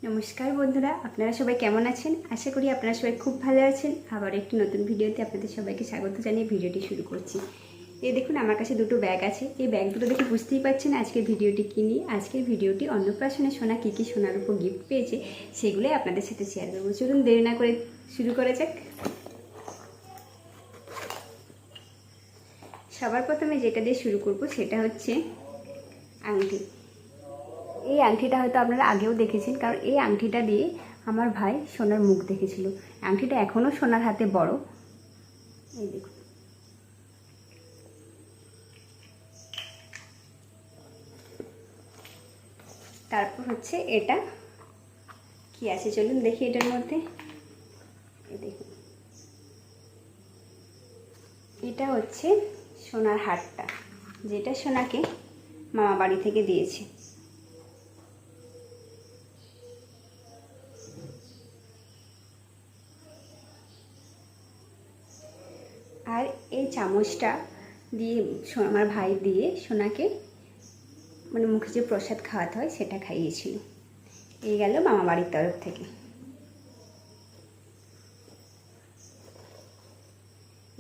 নমস্কার বন্ধুরা, আপনারা সবাই কেমন আছেন? আশা করি আপনারা সবাই খুব ভালো আছেন। আবার একটি নতুন ভিডিওতে আপনাদের সবাইকে স্বাগত জানিয়ে ভিডিওটি শুরু করছি। এই দেখুন, আমার কাছে দুটো ব্যাগ আছে। এই ব্যাগ দুটো দেখে বুঝতেই পারছেন আজকের ভিডিওটি কী নিয়ে। আজকের ভিডিওটি অন্নপ্রাশনে সোনা কী কী সোনার উপর গিফট পেয়েছে সেগুলোই আপনাদের সাথে শেয়ার করবো। চলুন দেরি না করে শুরু করা যাক। সবার প্রথমে যেটা দিয়ে শুরু করব সেটা হচ্ছে আংটি। এই আংটিটা হয়তো আপনারা আগেও দেখেছেন, কারণ এই আংটিটা দিয়ে আমার ভাই সোনার মুখ দেখেছিল। আংটিটা এখনও সোনার হাতে বড়। এই দেখুন, তারপর হচ্ছে এটা কি আছে চলুন দেখি এটার মধ্যে। এই দেখুন, এটা হচ্ছে সোনার হারটা, যেটা সোনাকে মামা বাড়ি থেকে দিয়েছে। আর এই চামচটা দিয়ে আমার ভাই দিয়ে সোনাকে মানে মুখে যে প্রসাদ খাওয়াতে হয় সেটা খাইয়েছিল। এই গেল মামা বাড়ির তরফ থেকে।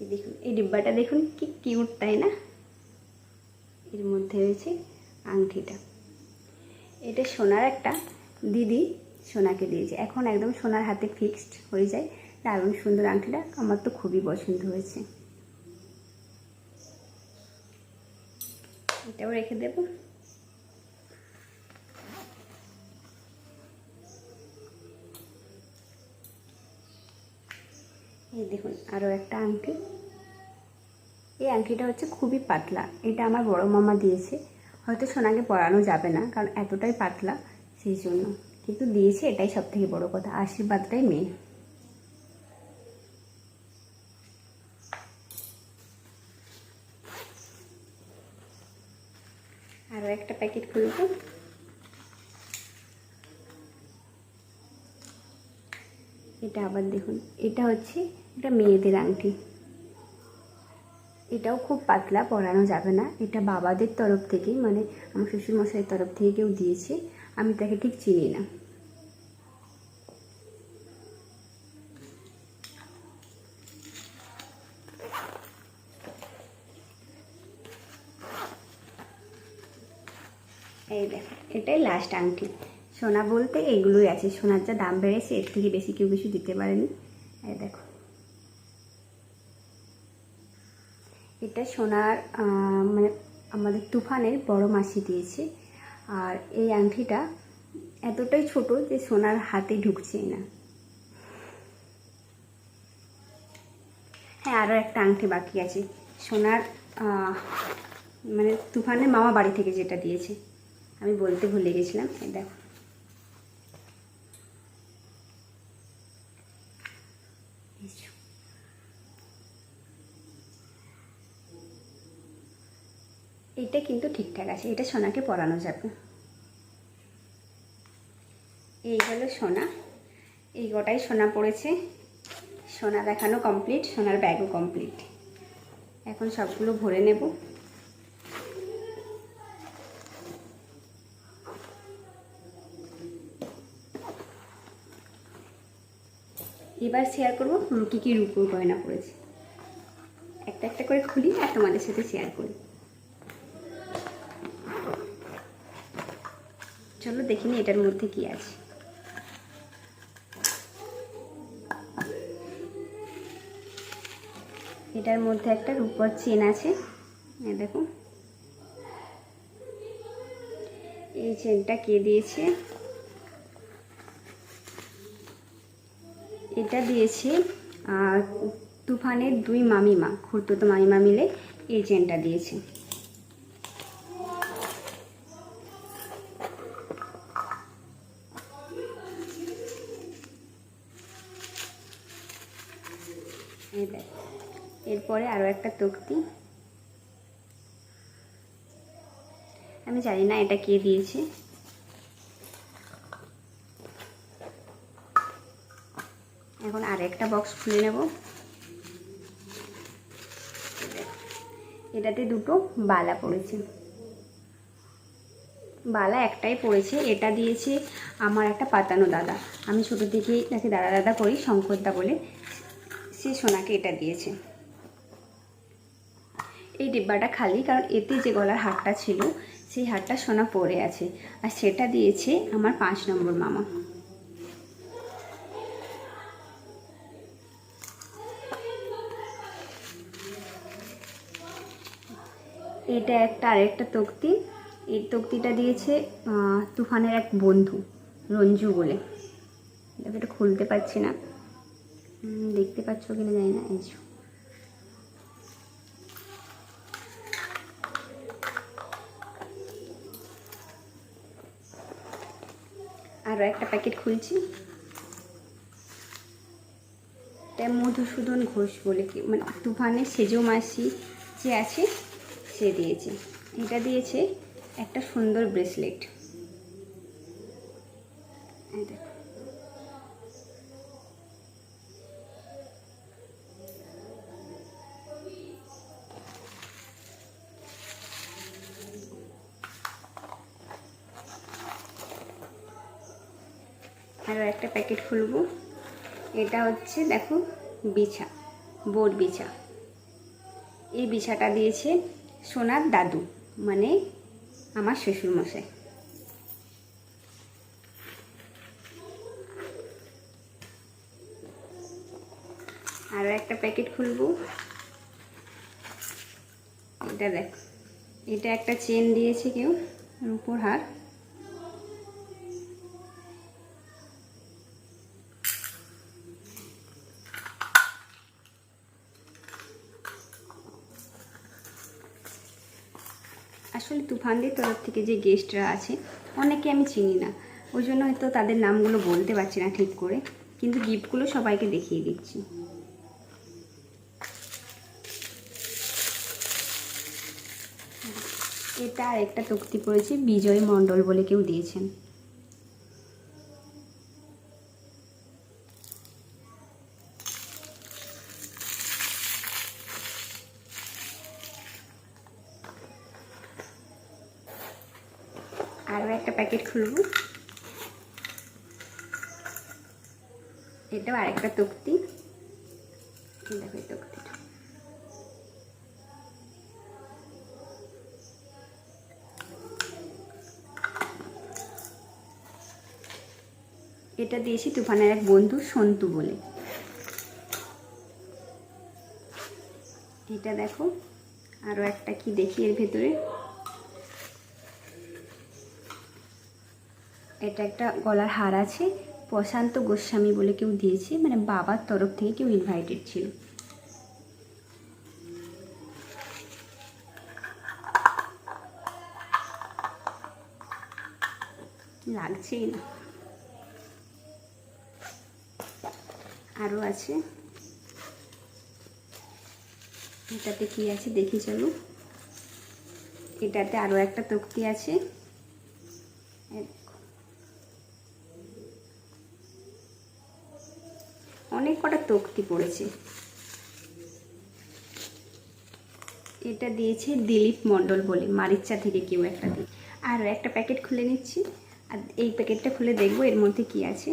এই দেখুন, এই ডিব্বাটা দেখুন কি কিউট, তাই না? এর মধ্যে রয়েছে আংটিটা। এটা সোনার একটা দিদি সোনাকে দিয়েছে। এখন একদম সোনার হাতে ফিক্সড হয়ে যায়। দারুণ সুন্দর আংটিটা, আমার তো খুবই পছন্দ হয়েছে। এটাও রেখে দেব। এই দেখুন, আরও একটা আংটি। এই আংটিটা হচ্ছে খুবই পাতলা। এটা আমার বড় মামা দিয়েছে। হয়তো সোনাকে পরানো যাবে না, কারণ এতটাই পাতলা, সেই জন্য। কিন্তু দিয়েছে, এটাই সব থেকে বড় কথা। আশীর্বাদটাই মেন। আরও একটা প্যাকেট খুলব। এটা আবার দেখুন, এটা হচ্ছে এটা মেয়েদের আংটি। এটাও খুব পাতলা, পরানো যাবে না। এটা বাবাদের তরফ থেকে, মানে আমার শ্বশুরমশাইয়ের তরফ থেকে কেউ দিয়েছে। আমি তাকে ঠিক চিনি না। এই দেখো, এটাই লাস্ট আংটি। সোনা বলতে এইগুলোই আছে। সোনার যা দাম বেড়েছে, এর থেকে বেশি কেউ কিছু দিতে পারেনি। এই দেখো, এটা সোনার মানে আমাদের তুফানের বড় মাসি দিয়েছে। আর এই আংটিটা এতটাই ছোট যে সোনার হাতে ঢুকছেই না। হ্যাঁ, আরও একটা আংটি বাকি আছে সোনার, মানে তুফানের মামা বাড়ি থেকে যেটা দিয়েছে, আমি বলতে ভুলে গেছিলাম। এই দেখো, এটা কিন্তু ঠিকঠাক আছে। এটা সোনাকে পরানো যাবে। এই হলো সোনা। এই গোটাই সোনা পড়েছে। সোনা দেখানো কমপ্লিট, সোনার ব্যাগও কমপ্লিট। এখন সবগুলো ভরে নেব। এবার শেয়ার করবো কী কী রূপোর গয়না পড়েছে। একটা একটা করে খুলি আর তোমাদের সাথে শেয়ার করি। চলো দেখিনি এটার মধ্যে কি আছে। এটার মধ্যে একটা রূপোর চেন আছে। এই দেখো, এই চেনটা কে দিয়েছে? এটা দিয়েছে তুফানের দুই মামিমা, খুড়তুতো মামিমা মিলে এই চেনটা দিয়েছে। এই দেখ, এরপরে আরও একটা তক্তি। আমি জানি না এটা কে দিয়েছে। এখন আর একটা বক্স খুলে নেব। এটাতে দুটো বালা পড়েছে। বালা একটাই পড়েছে। এটা দিয়েছে আমার একটা পাতানো দাদা, আমি ছোটো থেকেই তাকে দাদা দাদা করি, শঙ্করদা বলে, সে সোনাকে এটা দিয়েছে। এই ডিব্বাটা খালি, কারণ এতে যে গলার হারটা ছিল সেই হারটা সোনা পড়ে আছে, আর সেটা দিয়েছে আমার 5 নম্বর মামা। এটা একটা আরেকটা তক্তি, এই তক্তিটা দিয়েছে তুফানের এক বন্ধু রঞ্জু বলে। দেখো এটা খুলতে পারছি না, দেখতে পাচ্ছ কিনা জানি না। এই যে আরও একটা প্যাকেট খুলছি, এটা মধুসূদন ঘোষ বলে কি, মানে তুফানের সেজো মাসি যে আছে সে দিয়েছে। এটা দিয়েছে একটা সুন্দর ব্রেসলেট, এই দেখো। আরও একটা প্যাকেট খুলবো, এটা হচ্ছে দেখো বিছা, বোট বিছা। এই বিছাটা দিয়েছে সোনার দাদু, মানে আমার শ্বশুরমশাই। আরও একটা প্যাকেট খুলবো, এটা দেখো, এটা একটা চেন দিয়েছে কেউ, রূপোর হার। আসলে তুফানদের তরফ থেকে যে গেস্টরা আছে অনেকে আমি চিনি না, ওই জন্য হয়তো তাদের নামগুলো বলতে পারছি না ঠিক করে, কিন্তু গিফটগুলো সবাইকে দেখিয়ে দিচ্ছি। এটা আর একটা তক্তি পড়েছে, বিজয় মণ্ডল বলে কেউ দিয়েছেন। আরও একটা প্যাকেট খুলব, এটাও আরেকটা তক্তি, দেখো এই তক্তিটা। এটা দিয়েছি তুফানের এক বন্ধু সন্তু বলে। এটা দেখো, আরও একটা কি দেখি এর ভেতরে, এটা একটা গলার হার আছে, প্রশান্ত গোস্বামী বলে কেউ দিয়েছে, মানে বাবার তরফ থেকে কেউ ইনভাইটেড ছিল। লাগছেই না। আরও আছে, এটাতে কি আছে দেখি চলো। এটাতে আরও একটা তক্তি আছে, অনেক কটা তক্তি পড়েছে। এটা দিয়েছে দিলীপ মণ্ডল বলে, মারিচ্চা থেকে কেউ একটা দিয়ে। আরও একটা প্যাকেট খুলে নিচ্ছি, আর এই প্যাকেটটা খুলে দেখবো এর মধ্যে কি আছে।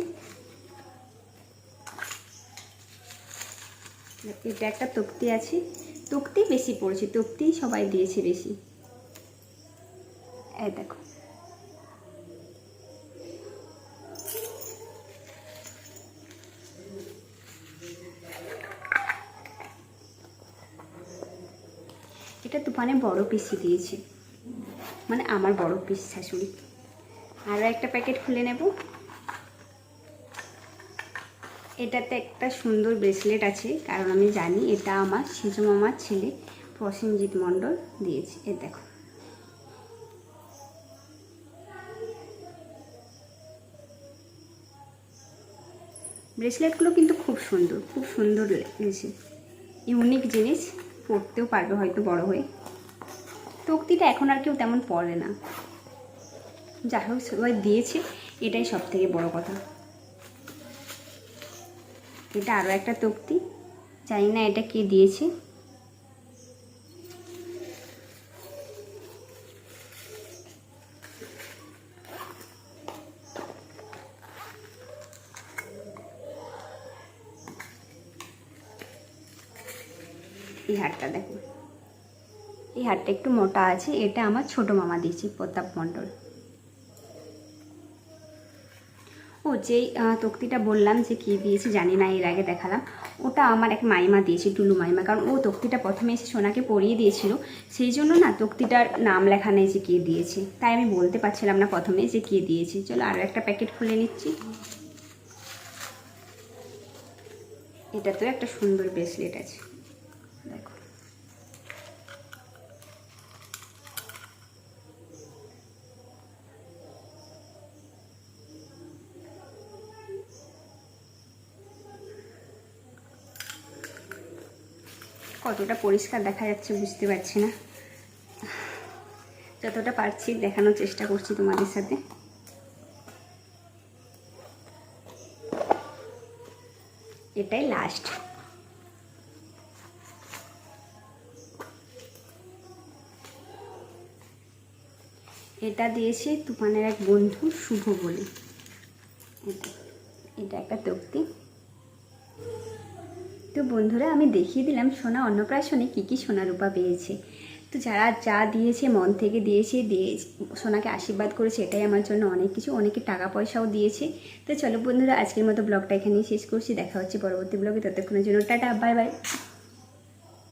এটা একটা তক্তি আছে, তক্তি বেশি পড়েছে, তক্তি সবাই দিয়েছে বেশি। এই দেখো, এটা তুফানে বড় পিসি দিয়েছে, মানে আমার বড় পিস শাশুড়ি। আরও একটা প্যাকেট খুলে নেব, এটাতে একটা সুন্দর ব্রেসলেট আছে, কারণ আমি জানি এটা আমার সেজো মামার ছেলে প্রসেনজিৎ মণ্ডল দিয়েছে। এ দেখো, ব্রেসলেটগুলো কিন্তু খুব সুন্দর, খুব সুন্দর লেগেছে, ইউনিক জিনিস, পরতেও পারবে হয়তো বড় হয়ে। তক্তিটা এখন আর কেউ তেমন পরে না, যাই হোক সবাই দিয়েছে, এটাই সব থেকে বড় কথা। এটা আরও একটা তক্তি, জানি না এটা কে দিয়েছে। এই হারটা দেখো, এই হারটা একটু মোটা আছে, এটা আমার ছোট মামা দিয়েছে, প্রতাপ মণ্ডল। ও যেই তক্তিটা বললাম যে কী দিয়েছে জানি না, এর আগে দেখালাম, ওটা আমার এক মাইমা দিয়েছে, টুলু মাইমা। কারণ ও তক্তিটা প্রথমে এসে সোনাকে পরিয়ে দিয়েছিল, সেই জন্য না তক্তিটার নাম লেখা নেই যে কে দিয়েছে, তাই আমি বলতে পারছিলাম না প্রথমে যে কে দিয়েছে। চলো আরও একটা প্যাকেট খুলে নিচ্ছি। এটা তো একটা সুন্দর ব্রেসলেট আছে, দেখো। কতটা পরিষ্কার দেখা যাচ্ছে বুঝতে পারছি না, যতটা পারছি দেখানোর চেষ্টা করছি তোমাদের সাথে। এটাই লাস্ট। এটা দিয়েছে তুফানের এক বন্ধু শুভ বলে। এটা একটা তক্তি। তো বন্ধুরা আমি দেখিয়ে দিলাম সোনা অন্নপ্রাশনে কী কী সোনা রূপা পেয়েছে। তো যারা যা দিয়েছে মন থেকে দিয়েছে, সোনাকে আশীর্বাদ করেছে, এটাই আমার জন্য অনেক কিছু। অনেকে টাকা পয়সাও দিয়েছে। তো চলো বন্ধুরা আজকের মতো ব্লগটা এখানেই শেষ করছি, দেখা হচ্ছে পরবর্তী ব্লগে। ততক্ষণের জন্য টাটা, বাই বাই।